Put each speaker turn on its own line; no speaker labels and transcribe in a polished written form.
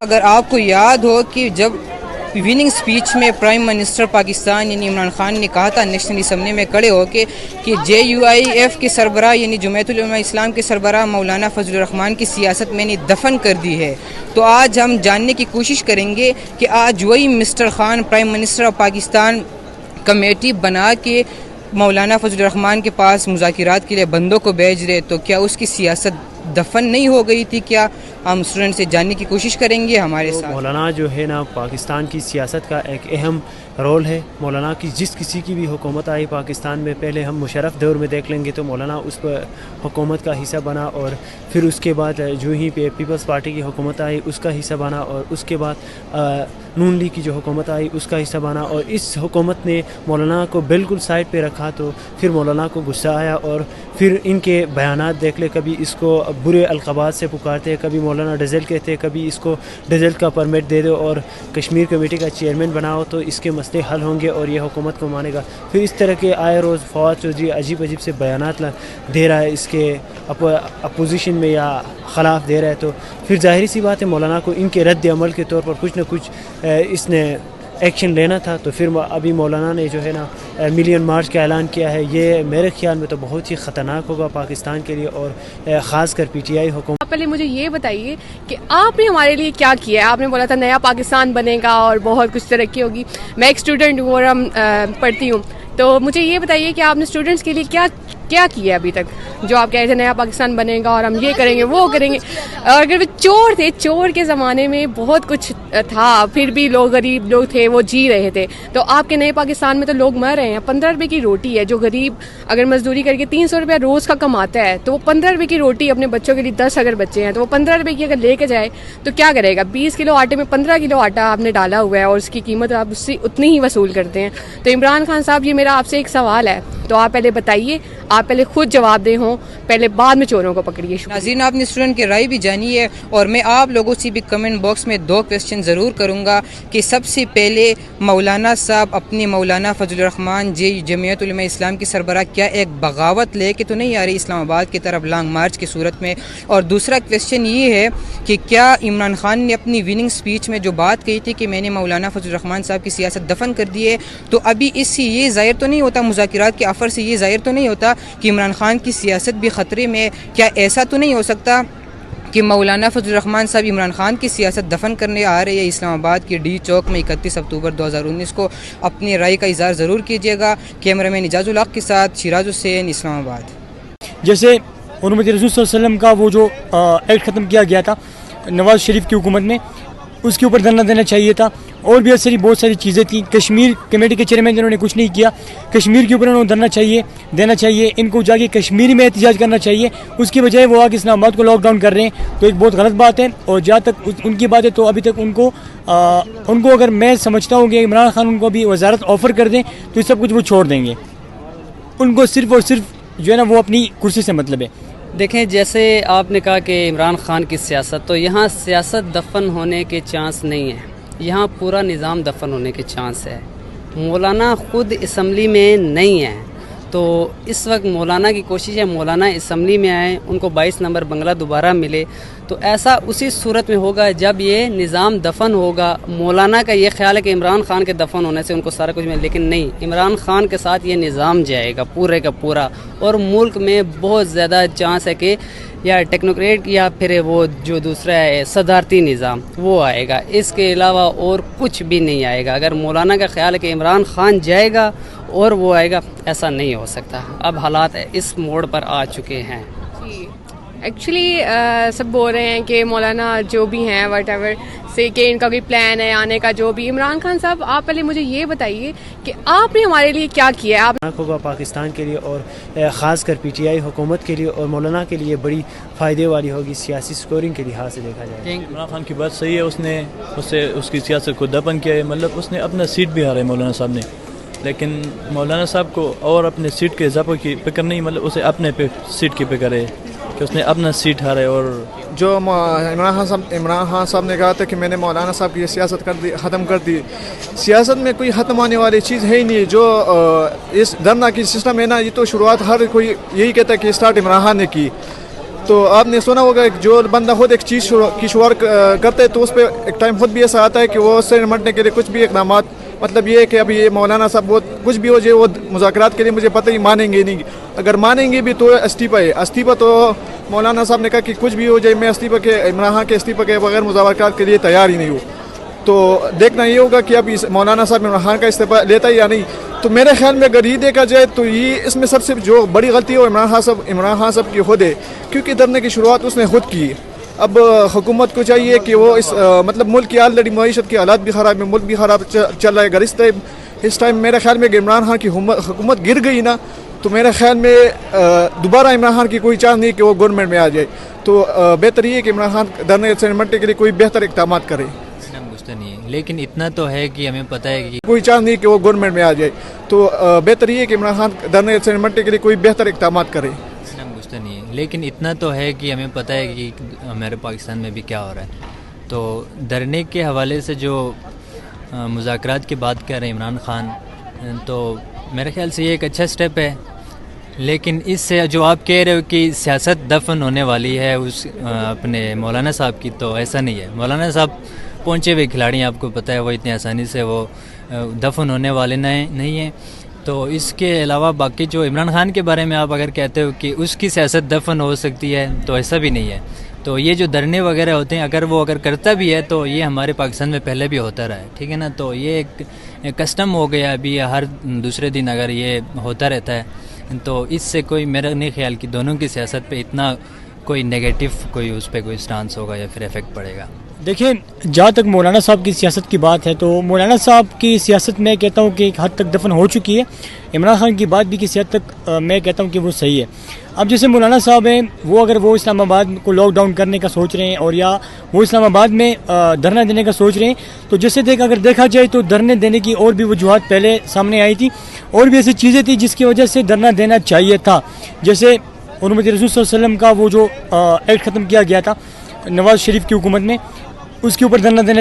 اگر آپ کو یاد ہو کہ جب وننگ سپیچ میں پرائم منسٹر پاکستان یعنی عمران خان نے کہا تھا نیشنل اسمبلی میں کھڑے ہو کے کہ JUIF کے سربراہ یعنی جمعیت العلماء اسلام کے سربراہ مولانا فضل الرحمان کی سیاست میں نے دفن کر دی ہے، تو آج ہم جاننے کی کوشش کریں گے کہ آج وہی mister Khan prime minister of Pakistan committee بنا کے مولانا فضل الرحمان کے پاس مذاکرات کے لیے بندوں کو بھیج رہے، تو کیا اس کی سیاست دفن نہیں ہو گئی تھی؟ کیا ہم اسٹوڈنٹ سے جاننے کی کوشش کریں گے ہمارے ساتھ۔
مولانا جو ہے نا پاکستان کی سیاست کا ایک اہم رول ہے۔ مولانا کی جس کسی کی بھی حکومت آئی پاکستان میں، پہلے ہم مشرف دور میں دیکھ لیں گے تو مولانا اس پر حکومت کا حصہ بنا، اور پھر اس کے بعد جو ہی پیپلز پارٹی کی حکومت آئی اس کا حصہ بنا، اور اس کے بعد نون لیگ کی جو حکومت آئی اس کا حصہ بنا، اور اس حکومت نے مولانا کو بالکل سائڈ پہ رکھا، تو پھر مولانا کو غصہ آیا اور پھر ان کے بیانات دیکھ لے، کبھی اس کو برے القابات سے پکارتے، کبھی مولانا ڈیزل کہتے، کبھی اس کو ڈیزل کا پرمٹ دے دو اور کشمیر کمیٹی کا چیئرمین بناؤ تو اس کے مسئلے حل ہوں گے اور یہ حکومت کو مانے گا۔ پھر اس طرح کے آئے روز فواد چودھری عجیب عجیب سے بیانات دے رہا ہے، اس کے اپوزیشن میں یا خلاف دے رہا ہے، تو پھر ظاہری سی بات ہے مولانا کو ان کے رد عمل کے طور پر کچھ نہ کچھ اس نے ایکشن لینا تھا۔ تو پھر ابھی مولانا نے جو ہے نا ملین مارچ کا اعلان کیا ہے، یہ میرے خیال میں تو بہت ہی خطرناک ہوگا پاکستان کے لیے اور خاص کر PTI حکومت۔
پہلے مجھے یہ بتائیے کہ آپ نے ہمارے لیے کیا کیا ہے؟ آپ نے بولا تھا نیا پاکستان بنے گا اور بہت کچھ ترقی ہوگی۔ میں ایک اسٹوڈنٹ ہوں اور ہم پڑھتی ہوں، تو مجھے یہ بتائیے کہ آپ نے اسٹوڈنٹس کے لیے کیا کیا ہے ابھی تک، جو آپ کہہ رہے تھے نیا پاکستان بنے گا اور ہم یہ کریں گے وہ کریں گے، اور اگر وہ چور تھے، چور کے زمانے میں بہت کچھ تھا، پھر بھی لوگ غریب لوگ تھے وہ جی رہے تھے، تو آپ کے نئے پاکستان میں تو لوگ مر رہے ہیں۔ 15 روپے کی روٹی ہے، جو غریب اگر مزدوری کر کے 300 روپیہ روز کا کماتا ہے تو وہ 15 روپے کی روٹی اپنے بچوں کے لیے 10 اگر بچے ہیں تو وہ 15 روپے کی اگر لے کے جائے تو کیا کرے گا؟ 20 کلو آٹے میں 15 کلو آٹا آپ نے ڈالا ہوا ہے اور اس کی قیمت آپ اس سے اتنی ہی وصول کرتے ہیں۔ تو عمران خان صاحب، یہ میرا آپ سے ایک سوال ہے، تو آپ پہلے بتائیے، آپ پہلے خود جواب دے ہوں پہلے، بعد میں چوروں کو پکڑیے۔
ناظرین، آپ نے اسٹوڈنٹ کی رائے بھی جانی ہے اور میں آپ لوگوں سے بھی کمنٹ باکس میں 2 کویسچن ضرور کروں گا کہ سب سے پہلے مولانا صاحب اپنے مولانا فضل الرحمان جمعیت علماء اسلام کی سربراہ کیا ایک بغاوت لے کے تو نہیں آ رہی اسلام آباد کی طرف لانگ مارچ کی صورت میں؟ اور دوسرا کویسچن یہ ہے کہ کیا عمران خان نے اپنی وننگ سپیچ میں جو بات کہی تھی کہ میں نے مولانا فضل الرحمان صاحب کی سیاست دفن کر دی ہے، تو ابھی اس سے یہ ظاہر تو نہیں ہوتا، مذاکرات کے آفر سے یہ ظاہر تو نہیں ہوتا کہ عمران خان کی سیاست بھی خطرے میں؟ کیا ایسا تو نہیں ہو سکتا کہ مولانا فضل الرحمان صاحب عمران خان کی سیاست دفن کرنے آ رہے ہیں اسلام آباد کی ڈی چوک میں 31 اکتوبر 2019 کو؟ اپنی رائے کا اظہار ضرور کیجیے گا۔ کیمرہ مین اعجاز الحق کے ساتھ شیراز حسین، اسلام آباد۔
جیسے حرمت رسول صلی اللہ علیہ وسلم کا وہ جو ایکٹ ختم کیا گیا تھا نواز شریف کی حکومت میں، اس کے اوپر دھرنا دینا چاہیے تھا، اور بھی بہت ساری چیزیں تھیں۔ کشمیر کمیٹی کے چیئرمین جنہوں نے کچھ نہیں کیا، کشمیر کے اوپر انہوں نے دھرنا دینا چاہیے، ان کو جا کے کشمیر میں احتجاج کرنا چاہیے، اس کی بجائے وہ آگے اسلام آباد کو لاک ڈاؤن کر رہے ہیں، تو ایک بہت غلط بات ہے۔ اور جہاں تک ان کی بات ہے تو ابھی تک ان کو اگر میں سمجھتا ہوں کہ عمران خان ان کو ابھی وزارت آفر کر دیں تو یہ سب کچھ وہ چھوڑ دیں گے، ان کو صرف اور صرف جو ہے نا وہ اپنی کرسی سے مطلب ہے۔
دیکھیں، جیسے آپ نے کہا کہ عمران خان کی سیاست، تو یہاں سیاست دفن ہونے کے چانس نہیں ہے، یہاں پورا نظام دفن ہونے کے چانس ہے۔ مولانا خود اسمبلی میں نہیں ہے، تو اس وقت مولانا کی کوشش ہے مولانا اسمبلی میں آئیں، ان کو 22 نمبر بنگلہ دوبارہ ملے، تو ایسا اسی صورت میں ہوگا جب یہ نظام دفن ہوگا۔ مولانا کا یہ خیال ہے کہ عمران خان کے دفن ہونے سے ان کو سارا کچھ ملے، لیکن نہیں، عمران خان کے ساتھ یہ نظام جائے گا پورے کا پورا، اور ملک میں بہت زیادہ چانس ہے کہ یا ٹیکنوکریٹ یا پھر وہ جو دوسرا ہے صدارتی نظام وہ آئے گا، اس کے علاوہ اور کچھ بھی نہیں آئے گا۔ اگر مولانا کا خیال ہے کہ عمران خان جائے گا اور وہ آئے گا، ایسا نہیں ہو سکتا۔ اب حالات اس موڑ پر آ چکے ہیں۔
ایکچولی سب بول رہے ہیں کہ مولانا جو بھی ہیں واٹ ایور سے کہ ان کا کوئی پلان ہے آنے کا، جو بھی۔ عمران خان صاحب، آپ پہلے مجھے یہ بتائیے کہ آپ نے ہمارے لیے کیا کیا ہے؟ آپ
ہوگا پاکستان کے لیے اور خاص کر PTI حکومت کے لیے اور مولانا کے لیے بڑی فائدے والی ہوگی سیاسی سکورنگ کے لحاظ سے دیکھا جائے۔
عمران خان کی بات صحیح ہے، اس کی سیاست کو دفن کیا ہے، مطلب اس نے اپنا سیٹ بھی ہارا ہے مولانا صاحب نے، لیکن مولانا صاحب کو اور اپنے سیٹ کے اضافے کی فکر نہیں، مطلب اسے اپنے پہ سیٹ کی فکر ہے۔ کہ اس نے اپنا سیٹ ہارا ہے. اور
جو عمران خان صاحب نے کہا تھا کہ میں نے مولانا صاحب کی سیاست ختم کر دی. سیاست میں کوئی ختم ہونے والی چیز ہے ہی نہیں. جو اس دھرنا کی سسٹم ہے نا, یہ تو شروعات ہر کوئی یہی کہتا ہے کہ اسٹارٹ عمران خان نے کی. تو آپ نے سنا ہوگا کہ جو بندہ خود ایک چیز کی شروعات کرتا ہے تو اس پہ ایک ٹائم خود بھی ایسا آتا ہے کہ وہ اس سے نمٹنے کے لیے کچھ بھی اقدامات, مطلب یہ ہے کہ ابھی یہ مولانا صاحب بہت کچھ بھی ہو جائے وہ مذاکرات کے لیے مجھے پتہ ہی مانیں گے نہیں. اگر مانیں گے بھی تو استعفیٰ ہے. استعفیٰ تو مولانا صاحب نے کہا کہ کچھ بھی ہو جائے میں استعفیٰ کے عمران خان کے استعفیٰ کے بغیر مذاکرات کے لیے تیار ہی نہیں ہوں. تو دیکھنا یہ ہوگا کہ اب مولانا صاحب عمران خان کا استعفیٰ لیتا ہے یا نہیں. تو میرے خیال میں اگر یہ دیکھا جائے تو یہ اس میں سب سے جو بڑی غلطی ہے وہ عمران خان صاحب کی خود ہے, کیونکہ دھرنے کی شروعات اس نے خود کی. اب حکومت کو چاہیے کہ وہ مطلب ملک کی آلریڈی معیشت کے حالات بھی خراب ہیں, ملک بھی خراب چل رہا ہے. اگر اس ٹائم میرے خیال میں کہ عمران خان کی حکومت گر گئی نا, تو میرے خیال میں دوبارہ عمران خان کی کوئی چانس نہیں کہ وہ گورنمنٹ میں آ جائے. تو بہتر یہ ہے کہ عمران خان دھرنے سے نمٹنے کے لیے کوئی بہتر اقدامات کرے.
نہیں ہے, لیکن اتنا تو ہے کہ ہمیں پتہ ہے کہ
کوئی چانس نہیں کہ وہ گورنمنٹ میں آ جائے. تو بہتر یہ ہے کہ عمران خان دھرنے سے نمٹنے کے لیے کوئی بہتر اقدامات کرے.
نہیں ہے, لیکن اتنا تو ہے کہ ہمیں پتہ ہے کہ ہمارے پاکستان میں بھی کیا ہو رہا ہے. تو دھرنے کے حوالے سے جو مذاکرات کی بات کر رہے ہیں عمران خان, تو میرے خیال سے یہ ایک اچھا سٹیپ ہے. لیکن اس سے جو آپ کہہ رہے ہو کہ سیاست دفن ہونے والی ہے اس اپنے مولانا صاحب کی, تو ایسا نہیں ہے. مولانا صاحب پہنچے ہوئے کھلاڑی ہیں, آپ کو پتہ ہے وہ اتنی آسانی سے وہ دفن ہونے والے نہیں ہیں. تو اس کے علاوہ باقی جو عمران خان کے بارے میں آپ اگر کہتے ہو کہ اس کی سیاست دفن ہو سکتی ہے, تو ایسا بھی نہیں ہے. تو یہ جو دھرنے وغیرہ ہوتے ہیں اگر کرتا بھی ہے تو یہ ہمارے پاکستان میں پہلے بھی ہوتا رہا ہے, ٹھیک ہے نا. تو یہ ایک کسٹم ہو گیا ابھی, ہر دوسرے دن اگر یہ ہوتا رہتا ہے تو اس سے کوئی میرا نہیں خیال کہ دونوں کی سیاست پہ اتنا کوئی نیگیٹو کوئی اس پہ کوئی سٹانس ہوگا یا پھر افیکٹ پڑے گا.
دیکھیں, جہاں تک مولانا صاحب کی سیاست کی بات ہے تو مولانا صاحب کی سیاست میں کہتا ہوں کہ ایک حد تک دفن ہو چکی ہے. عمران خان کی بات بھی کسی حد تک میں کہتا ہوں کہ وہ صحیح ہے. اب جیسے مولانا صاحب ہیں وہ اگر وہ اسلام آباد کو لاک ڈاؤن کرنے کا سوچ رہے ہیں اور یا وہ اسلام آباد میں دھرنا دینے کا سوچ رہے ہیں, تو جیسے اگر دیکھا جائے تو دھرنے دینے کی اور بھی وجوہات پہلے سامنے آئی تھی, اور بھی ایسی چیزیں تھیں جس کی وجہ سے دھرنا دینا چاہیے تھا. جیسے حرمت رسول صلی اللہ علیہ وسلم کا وہ جو ایکٹ ختم کیا گیا تھا نواز شریف کی حکومت میں, اس کے اوپر دھرنا دینے